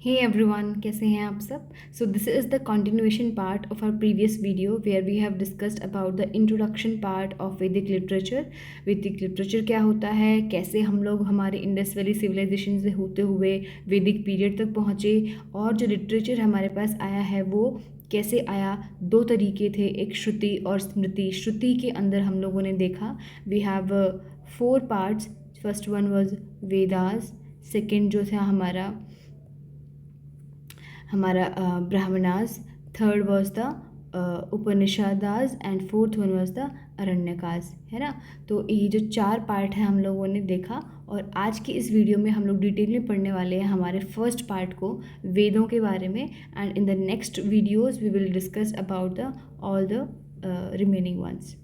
Hey everyone, कैसे हैं आप सब? So this is the continuation part of our previous video where we have discussed about the introduction part of Vedic literature. Vedic literature क्या होता है, कैसे हम लोग हमारे इंडस वैली सिविलाइजेशन से होते हुए वैदिक पीरियड तक पहुँचे, और जो लिटरेचर हमारे पास आया है वो कैसे आया। दो तरीके थे, एक श्रुति और स्मृति। श्रुति के अंदर हम लोगों ने देखा we have 4 parts. First one was Vedas, second जो था हमारा Brahmanas, third was the Upanishads and fourth one was the Aranyakas, है ना। तो ये जो 4 पार्ट है हम लोगों ने देखा, और आज की इस वीडियो में हम लोग डिटेल में पढ़ने वाले हैं हमारे फर्स्ट पार्ट को, वेदों के बारे में। And in the next videos we will discuss about the all the remaining ones.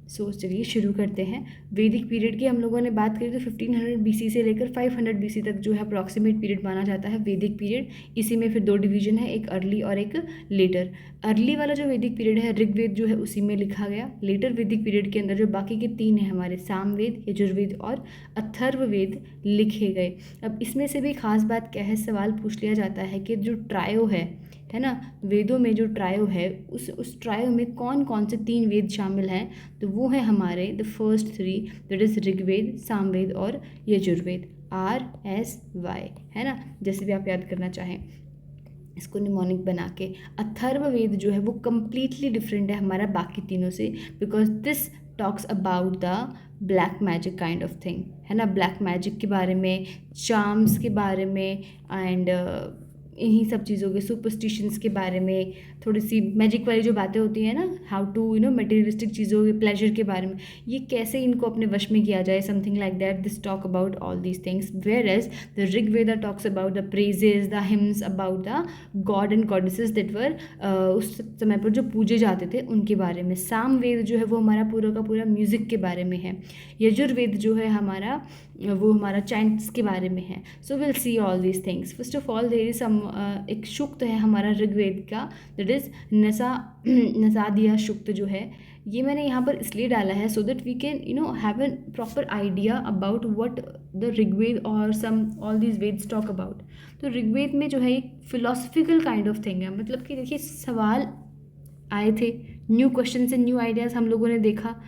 So चलिए शुरू करते हैं। वैदिक पीरियड की हम लोगों ने बात करी तो 1500 बीसी से लेकर 500 बीसी तक जो है अप्रॉक्सीमेट पीरियड माना जाता है वैदिक पीरियड। इसी में फिर 2 डिवीजन है, एक अर्ली और एक लेटर। अर्ली वाला जो वैदिक पीरियड है ऋग्वेद जो है उसी में लिखा गया। लेटर वैदिक पीरियड के अंदर जो बाकी के 3 हैं हमारे सामवेद, यजुर्वेद और अथर्ववेद लिखे गए। अब इसमें से भी खास बात क्या है, सवाल पूछ लिया जाता है कि जो ट्रायो है ना, वेदों में जो ट्रायो है उस ट्रायो में कौन कौन से 3 वेद शामिल हैं। तो वो है हमारे the first 3, that is Rigveda, Samveda और यजुर्वेद। RSY, है ना, जैसे भी आप याद करना चाहें इसको निमोनिक बना के। अथर्ववेद जो है वो कम्प्लीटली डिफरेंट है हमारा बाकी तीनों से, because this talks about the black magic kind of thing, है ना। ब्लैक मैजिक के बारे में, चार्म्स के बारे में, एंड इन्हीं सब चीज़ों के, सुपरस्टिशंस के बारे में, थोड़ी सी मैजिक वाली जो बातें होती हैं ना, हाउ टू मटेरियलिस्टिक चीज़ों के प्लेजर के बारे में, ये कैसे इनको अपने वश में किया जाए, something like that. This talk about all these things, whereas the Rigveda talks about the praises, the hymns about the god and goddesses that were उस समय पर जो पूजे जाते थे उनके बारे में। सामवेद जो है वो हमारा पूरा का पूरा म्यूज़िक के बारे में है। यजुर्वेद जो है वो हमारा चैंट्स के बारे में है। So will see all these things. First of all there is some एक शुक्त है हमारा ऋग्वेद का, दैट इज़ नसादिया शुक्त जो है। ये मैंने यहाँ पर इसलिए डाला है so that we can have an proper idea about what the Rigveda और some all these Vedas talk about. तो ऋग्वेद में जो है एक फिलोसफिकल काइंड ऑफ थिंग है, मतलब कि देखिए सवाल आए थे, न्यू क्वेश्चन से न्यू आइडियाज़ हम लोगों ने देखा,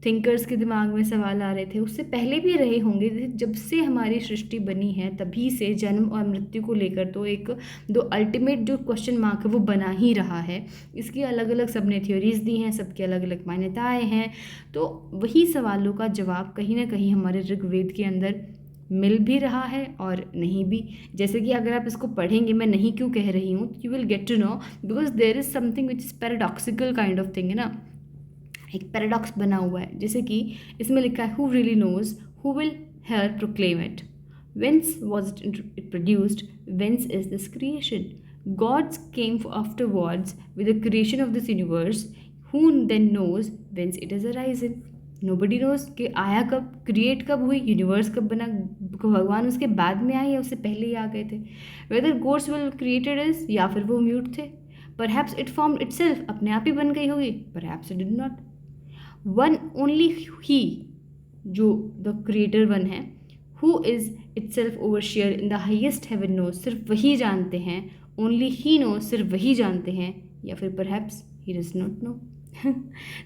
थिंकर्स के दिमाग में सवाल आ रहे थे, उससे पहले भी रहे होंगे। जब से हमारी सृष्टि बनी है तभी से जन्म और मृत्यु को लेकर तो एक दो अल्टीमेट जो क्वेश्चन मार्क है वो बना ही रहा है। इसकी अलग अलग सबने थ्योरीज दी हैं, सबकी अलग अलग मान्यताएं हैं। तो वही सवालों का जवाब कहीं ना कहीं हमारे ऋग्वेद के अंदर मिल भी रहा है और नहीं भी। जैसे कि अगर आप इसको पढ़ेंगे, मैं नहीं क्यों कह रही हूँ, you will get to know, because there is something which is paradoxical kind of thing, है ना। एक पैराडॉक्स बना हुआ है, जैसे कि इसमें लिखा है who really knows, who will here proclaim it, whence was it produced, whence is this creation, gods came afterwards with the creation of this universe, who then knows whence it is arisen. Nobody knows कि आया कब, create कब हुई, universe कब बना, भगवान उसके बाद में आए या उससे पहले ही आ गए थे। Whether gods will created is, या फिर वो म्यूट थे। परहैप्स इट फॉर्म्ड इटसेल्फ, अपने आप ही बन गई होगी, perhaps it did not. One only he, जो द क्रिएटर वन है, who is itself overseer in the highest heaven knows, सिर्फ वही जानते हैं, ओनली ही नो, सिर्फ वही जानते हैं, या फिर perhaps he does not know.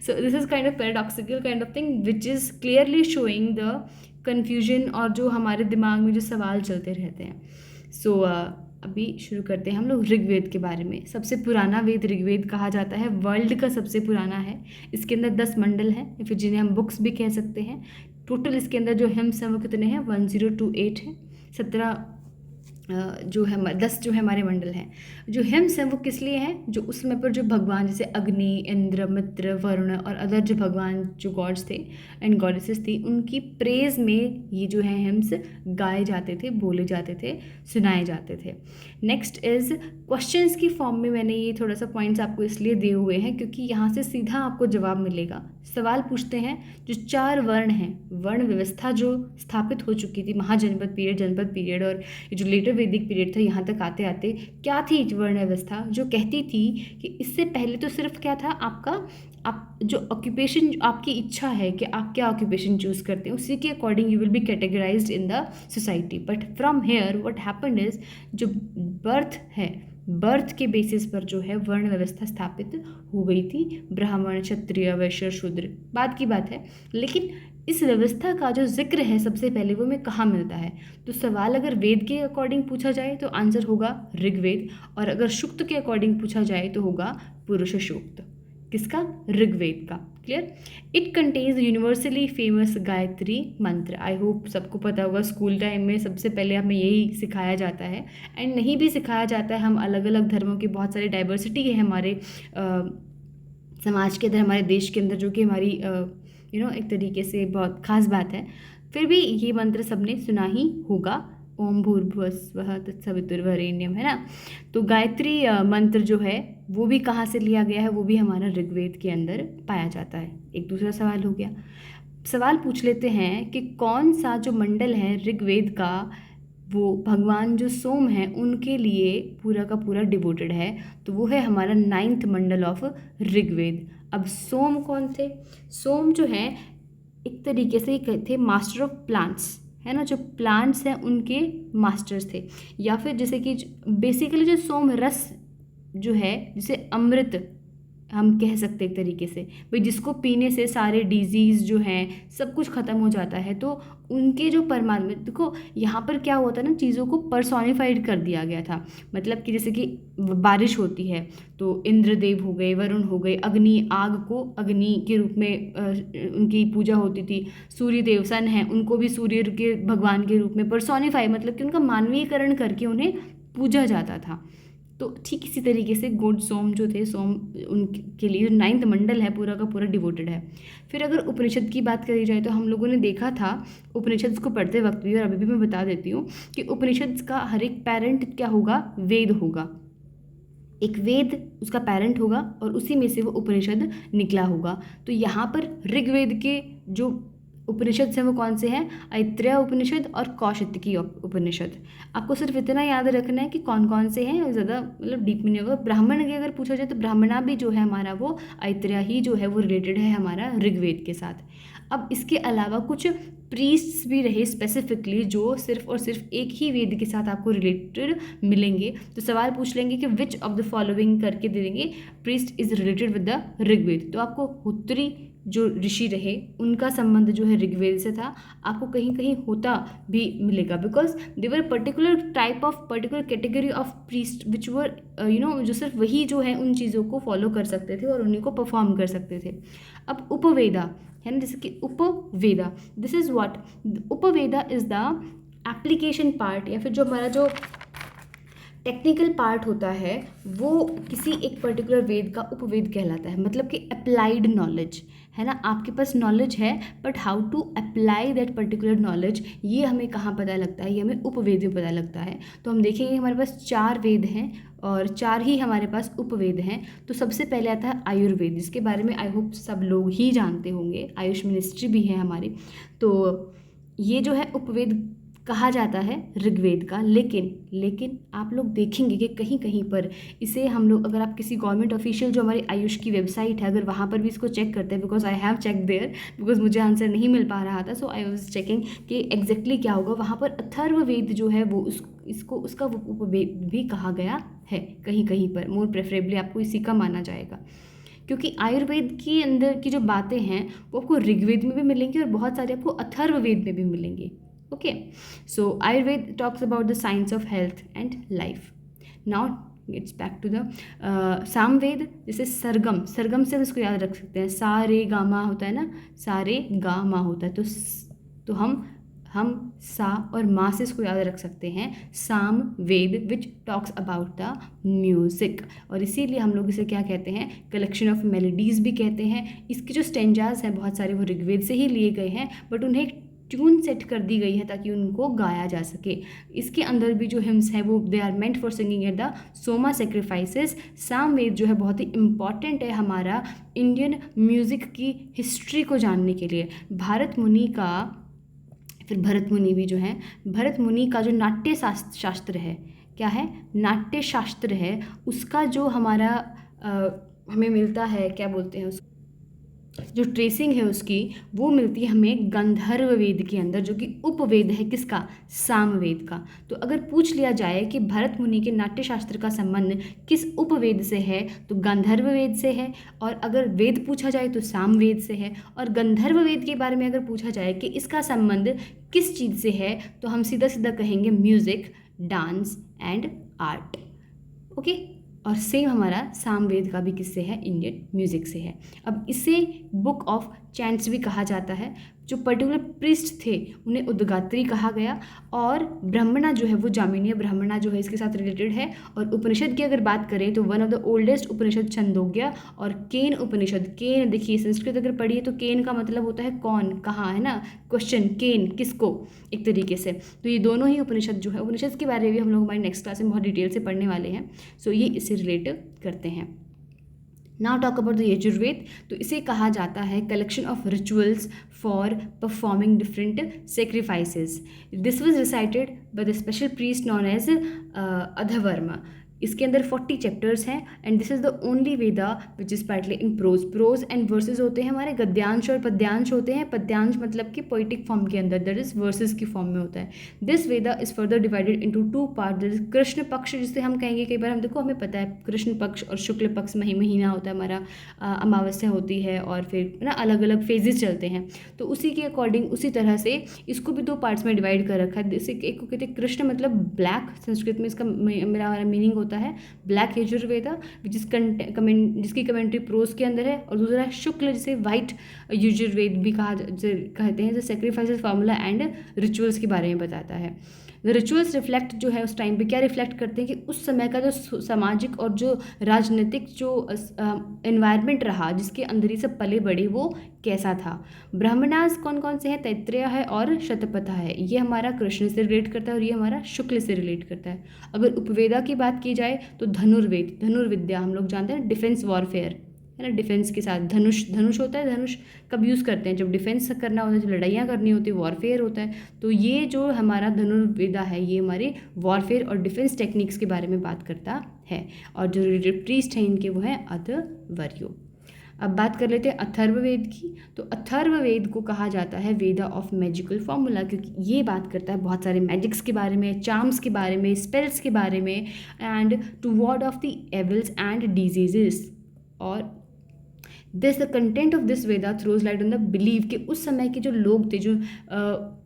So this is kind of paradoxical kind of thing which is clearly showing the confusion और जो हमारे दिमाग में जो सवाल चलते रहते हैं। सो अभी शुरू करते हैं हम लोग ऋग्वेद के बारे में। सबसे पुराना वेद ऋग्वेद कहा जाता है, वर्ल्ड का सबसे पुराना है। इसके अंदर 10 मंडल हैं, या फिर जिन्हें हम बुक्स भी कह सकते हैं। टोटल इसके अंदर जो हिम समूह कितने हैं, 1028 है। 17 जो है 10 जो है हमारे मंडल हैं। जो हिम्स हैं वो किस लिए हैं, जो उस समय पर जो भगवान जैसे अग्नि, इंद्र, मित्र, वरुण और अदर जो भगवान जो गॉड्स थे एंड गॉडेसेस थी, उनकी प्रेज में ये जो है हिम्स गाए जाते थे, बोले जाते थे, सुनाए जाते थे। नेक्स्ट इज़ क्वेश्चंस की फॉर्म में मैंने ये थोड़ा सा पॉइंट्स आपको इसलिए दिए हुए हैं क्योंकि यहाँ से सीधा आपको जवाब मिलेगा। सवाल पूछते हैं जो 4 वर्ण हैं, वर्ण व्यवस्था जो स्थापित हो चुकी थी महाजनपद पीरियड, जनपद पीरियड और जो लेटर वैदिक पीरियड था, यहाँ तक आते आते क्या थी वर्ण व्यवस्था, जो कहती थी कि इससे पहले तो सिर्फ क्या था आपका, आप जो ऑक्यूपेशन आपकी इच्छा है कि आप क्या ऑक्यूपेशन चूज़ करते हैं उसी के according you will be categorised in the society. But from here what happened is, जो बर्थ है, बर्थ के बेसिस पर जो है वर्ण व्यवस्था स्थापित हो गई थी, ब्राह्मण क्षत्रिय वैश्य शूद्र बाद की बात है। लेकिन इस व्यवस्था का जो जिक्र है सबसे पहले वो हमें कहाँ मिलता है, तो सवाल अगर वेद के अकॉर्डिंग पूछा जाए तो आंसर होगा ऋग्वेद, और अगर सूक्त के अकॉर्डिंग पूछा जाए तो होगा पुरुष सूक्त। किसका? ऋग्वेद का। Clear? It contains universally famous Gayatri mantra. I hope सबको पता होगा, स्कूल टाइम में सबसे पहले हमें यही सिखाया जाता है, एंड नहीं भी सिखाया जाता है, हम अलग अलग धर्मों की बहुत सारी डाइवर्सिटी है हमारे समाज के अंदर, हमारे देश के अंदर, जो कि हमारी एक तरीके से बहुत ख़ास बात है, फिर भी ये मंत्र सबने सुना ही होगा, ओम भूर्भुवस्वः तत्सवितुर्वरेण्यम, है ना। तो गायत्री मंत्र जो है वो भी कहाँ से लिया गया है, वो भी हमारा ऋग्वेद के अंदर पाया जाता है। एक दूसरा सवाल हो गया, सवाल पूछ लेते हैं कि कौन सा जो मंडल है ऋग्वेद का, वो भगवान जो सोम है उनके लिए पूरा का पूरा डिवोटेड है, तो वो है हमारा 9th मंडल ऑफ ऋग्वेद। अब सोम कौन थे? सोम जो है एक तरीके से थे मास्टर ऑफ प्लांट्स, है ना, जो प्लांट्स हैं उनके मास्टर्स थे, या फिर जैसे कि बेसिकली जो सोम रस जो है, जिसे अमृत हम कह सकते एक तरीके से, भाई जिसको पीने से सारे डिजीज़ जो हैं सब कुछ ख़त्म हो जाता है, तो उनके जो परमात्मा, देखो यहाँ पर क्या हुआ था ना, चीज़ों को पर्सोनिफाइड कर दिया गया था। मतलब कि जैसे कि बारिश होती है तो इंद्रदेव हो गए, वरुण हो गए, अग्नि, आग को अग्नि के रूप में उनकी पूजा होती थी, सूर्य देव सन हैं उनको भी सूर्य के भगवान के रूप में पर्सोनिफाई, मतलब कि उनका मानवीयकरण करके उन्हें पूजा जाता था। तो ठीक इसी तरीके से गॉड सोम जो थे, सोम उनके लिए 9th मंडल है पूरा का पूरा डिवोटेड है। फिर अगर उपनिषद की बात करी जाए तो हम लोगों ने देखा था उपनिषद को पढ़ते वक्त भी, और अभी भी मैं बता देती हूँ कि उपनिषद का हर एक पेरेंट क्या होगा, वेद होगा। एक वेद उसका पेरेंट होगा और उसी में से वो उपनिषद निकला होगा। तो यहाँ पर ऋग्वेद के जो उपनिषद हैं वो कौन से हैं? ऐत्रेय उपनिषद और कौशिकी उपनिषद। आपको सिर्फ इतना याद रखना है कि कौन कौन से हैं, ज़्यादा मतलब डीप में नहीं होगा। ब्राह्मण की अगर पूछा जाए तो ब्राह्मणा भी जो है हमारा वो ऐत्रेय ही जो है वो रिलेटेड है हमारा ऋग्वेद के साथ। अब इसके अलावा कुछ प्रीस्ट्स भी रहे स्पेसिफिकली जो सिर्फ और सिर्फ एक ही वेद के साथ आपको रिलेटेड मिलेंगे। तो सवाल पूछ लेंगे कि विच ऑफ द फॉलोइंग करके दे देंगे, priest is related with the Rigveda. तो आपको होत्री जो ऋषि रहे उनका संबंध जो है ऋग्वेद से था, आपको कहीं कहीं होता भी मिलेगा, because they were particular type of particular category of priest which were जो सिर्फ वही जो है उन चीज़ों को फॉलो कर सकते थे और उन्हीं को परफॉर्म कर सकते थे। अब उपवेदा है ना, जैसे कि Upaveda, this is what, Upaveda is the application part, या फिर जो हमारा जो टेक्निकल पार्ट होता है वो किसी एक पर्टिकुलर वेद का उपवेद कहलाता है। मतलब कि अप्लाइड नॉलेज, है ना, आपके पास नॉलेज है but how to apply that particular knowledge, ये हमें कहाँ पता लगता है, ये हमें उपवेद में पता लगता है। तो हम देखेंगे हमारे पास 4 वेद हैं और 4 ही हमारे पास उपवेद हैं। तो सबसे पहले आता है आयुर्वेद, जिसके बारे में आई होप सब लोग ही जानते होंगे, आयुष मिनिस्ट्री भी है हमारी। तो ये जो है उपवेद कहा जाता है ऋग्वेद का। लेकिन आप लोग देखेंगे कि कहीं कहीं पर इसे हम लोग, अगर आप किसी गवर्नमेंट ऑफिशियल जो हमारी आयुष की वेबसाइट है अगर वहाँ पर भी इसको चेक करते हैं, because I have check there, because मुझे आंसर नहीं मिल पा रहा था, सो आई वाज चेकिंग कि एग्जैक्टली क्या होगा। वहाँ पर अथर्ववेद जो है वो उसका उपवेद भी कहा गया है कहीं कहीं पर। मोर प्रेफरेबली आपको इसी का माना जाएगा, क्योंकि आयुर्वेद के अंदर की जो बातें हैं वो आपको ऋग्वेद में भी मिलेंगी और बहुत सारे आपको अथर्ववेद में भी मिलेंगी। Okay, so Ayurveda talks about the science of health and life. Now it's back to the Samaveda, जैसे सरगम से हम इसको याद रख सकते हैं, सा रे गा मा होता है ना, सा रे गा मा होता है, तो हम सा और मा से इसको याद रख सकते हैं, Sama Veda which talks about the music. और इसीलिए हम लोग इसे क्या कहते हैं, कलेक्शन ऑफ मेलोडीज़ भी कहते हैं। इसके जो स्टेंजाज हैं बहुत सारे वो ऋग्वेद से ही लिए गए हैं, बट उन्हें ट्यून सेट कर दी गई है ताकि उनको गाया जा सके। इसके अंदर भी जो हिम्स है वो they are meant for singing at the Soma sacrifices. Samveda जो है बहुत ही इम्पॉर्टेंट है हमारा इंडियन म्यूज़िक की हिस्ट्री को जानने के लिए। भारत मुनि का फिर भरत मुनि भी जो हैं, भरत मुनि का जो नाट्य शास्त्र है, क्या है, नाट्य शास्त्र है, उसका जो हमारा हमें मिलता है, क्या बोलते हैं उसको, जो ट्रेसिंग है उसकी, वो मिलती है हमें गंधर्व वेद के अंदर, जो कि उपवेद है किसका, सामवेद का। तो अगर पूछ लिया जाए कि भरत मुनि के नाट्य शास्त्र का संबंध किस उपवेद से है, तो गंधर्व वेद से है। और अगर वेद पूछा जाए तो सामवेद से है। और गंधर्व वेद के बारे में अगर पूछा जाए कि इसका संबंध किस चीज़ से है, तो हम सीधा सीधा कहेंगे music, dance and art. Okay. और सेम हमारा सामवेद का भी किससे है, इंडियन म्यूज़िक से है। अब इसे बुक ऑफ चैंट्स भी कहा जाता है। जो पर्टिकुलर प्रिस्ट थे उन्हें उद्गात्री कहा गया। और ब्राह्मणा जो है वो जामिनीय ब्राह्मणा जो है इसके साथ रिलेटेड है। और उपनिषद की अगर बात करें तो वन ऑफ द ओल्डेस्ट उपनिषद छंदोग्य और केन उपनिषद। केन देखिए, संस्कृत अगर पढ़िए तो केन का मतलब होता है कौन, कहाँ, है ना, क्वेश्चन, केन किसको, एक तरीके से। तो ये दोनों ही उपनिषद जो है, उपनिषद के बारे में भी हम लोग हमारी नेक्स्ट क्लास में बहुत डिटेल से पढ़ने वाले हैं। सो ये इससे रिलेट करते हैं। Now talk about the Yajurveda. तो इसे कहा जाता है collection of rituals for performing different sacrifices. This was recited by the special priest known as अधवर्मा। इसके अंदर 40 चैप्टर्स हैं and this is the only Veda which is partly in prose. Prose and verses होते हैं हमारे, गद्यांश और पद्यांश होते हैं। पद्यांश मतलब कि पोइटिक फॉर्म के अंदर, दैट इज वर्सेस की फॉर्म में होता है। This Veda is further divided into 2 part. That is Krishna पक्ष, जिसे हम कहेंगे, कई बार हम देखो हमें पता है कृष्ण पक्ष और शुक्ल पक्ष महीना होता है हमारा, अमावस्या होती है और फिर ना अलग अलग फेजेस चलते हैं। तो उसी के अकॉर्डिंग, उसी तरह से इसको भी 2 पार्ट्स में डिवाइड कर रखा है। जैसे एक को कहते हैं कृष्ण मतलब ब्लैक, संस्कृत में इसका मेरा मीनिंग होता है ब्लैक यजुर्वेदा, जिसकी कमेंट्री प्रोज के अंदर है। और दूसरा है शुक्ल, जिसे वाइट यजुर्वेद भी कहते हैं, जो सेक्रीफाइसेस फार्मूला एंड रिचुअल्स के बारे में बताता है। द रिचुअल्स रिफ्लेक्ट जो है उस टाइम पे क्या रिफ्लेक्ट करते हैं कि उस समय का जो सामाजिक और जो राजनीतिक जो एनवायरनमेंट रहा, जिसके अंदर ये सब पले बड़े, वो कैसा था। ब्राह्मणास कौन कौन से हैं, तैत्रेय है और शतपथा है। ये हमारा कृष्ण से रिलेट करता है और ये हमारा शुक्ल से रिलेट करता है। अगर उपवेदा की बात की जाए तो धनुर्वेद, धनुर्विद्या हम लोग जानते हैं, डिफेंस वॉरफेयर, है ना, डिफेंस के साथ धनुष होता है। धनुष कब यूज़ करते हैं, जब डिफेंस करना होता है, जब लड़ाइयाँ करनी होती है, वॉरफेयर होता है। तो ये जो हमारा धनुर्विद्या है, ये हमारे वॉरफेयर और डिफेंस टेक्निक्स के बारे में बात करता है। और जो प्रीस्ट हैं इनके, वो हैं अध्वर्यो। अब बात कर लेते हैं अथर्ववेद की। तो अथर्ववेद को कहा जाता है वेदा ऑफ मैजिकल फॉर्मूला, क्योंकि ये बात करता है बहुत सारे मैजिक्स के बारे में, चार्म्स के बारे में, स्पेल्स के बारे में, and to ward off the evils and diseases. और this the content of this Veda throws light on the believe कि उस समय के जो लोग थे, जो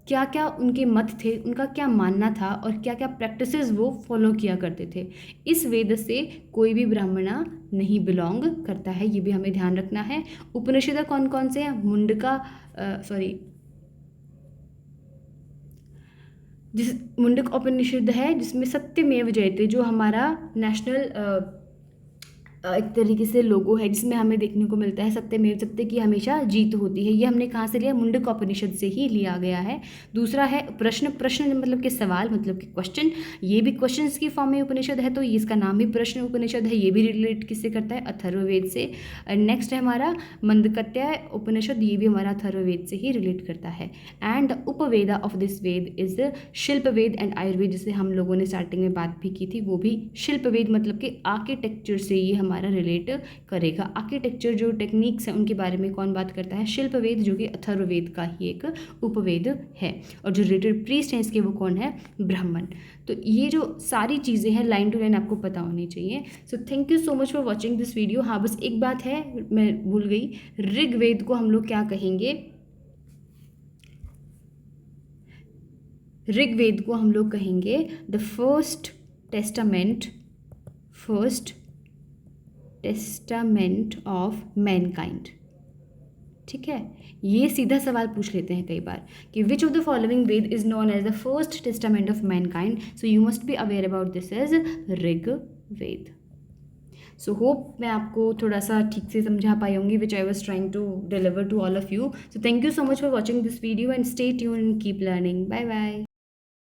क्या क्या उनके मत थे, उनका क्या मानना था और क्या क्या प्रैक्टिसेस वो फॉलो किया करते थे। इस वेद से कोई भी ब्राह्मणा नहीं बिलोंग करता है, ये भी हमें ध्यान रखना है। उपनिषद कौन कौन से हैं, मुंडक उपनिषद है, जिसमें सत्यमेव जयते, जो हमारा नेशनल एक तरीके से लोगो है, जिसमें हमें देखने को मिलता है सत्यमेव सत्य की हमेशा जीत होती है। ये हमने कहाँ से लिया, मुंडक उपनिषद से ही लिया गया है। दूसरा है प्रश्न, प्रश्न मतलब कि सवाल, मतलब कि क्वेश्चन, ये भी क्वेश्चंस की फॉर्म में उपनिषद है, तो इसका नाम भी प्रश्न उपनिषद है। ये भी रिलेट किससे करता है, अथर्ववेद से। नेक्स्ट है हमारा मंदकत्य उपनिषद, ये भी हमारा अथर्ववेद से ही रिलेट करता है। And the Upaveda of this Veda is Shilpaveda and Ayurveda, जिसे हम लोगों ने स्टार्टिंग में बात भी की थी, वो भी शिल्पवेद मतलब कि आर्किटेक्चर से ये हमारा रिलेट करेगा। आर्किटेक्चर जो टेक्निक्स हैं उनके बारे में कौन बात करता है, शिल्पवेद, जो कि अथर्ववेद का ही एक उपवेद है। और जो रिलेटेड प्रीस्ट हैं इसके, वो कौन है, ब्राह्मण। तो ये जो सारी चीज़ें हैं लाइन टू लाइन आपको पता होनी चाहिए। सो thank you so much for watching this video. हाँ, बस एक बात है, मैं भूल गई, ऋग्वेद को हम लोग क्या कहेंगे, ऋग्वेद को हम लोग कहेंगे the first testament of Mankind. ठीक है, ये सीधा सवाल पूछ लेते हैं कई बार कि which of the following Veda is known as the first testament of mankind. So you must be aware about this as Rigveda. So hope मैं आपको थोड़ा सा ठीक से समझा पाई होंगी, which I was trying to deliver to all of you. So thank you so much for watching this video and stay tuned and keep learning. Bye bye.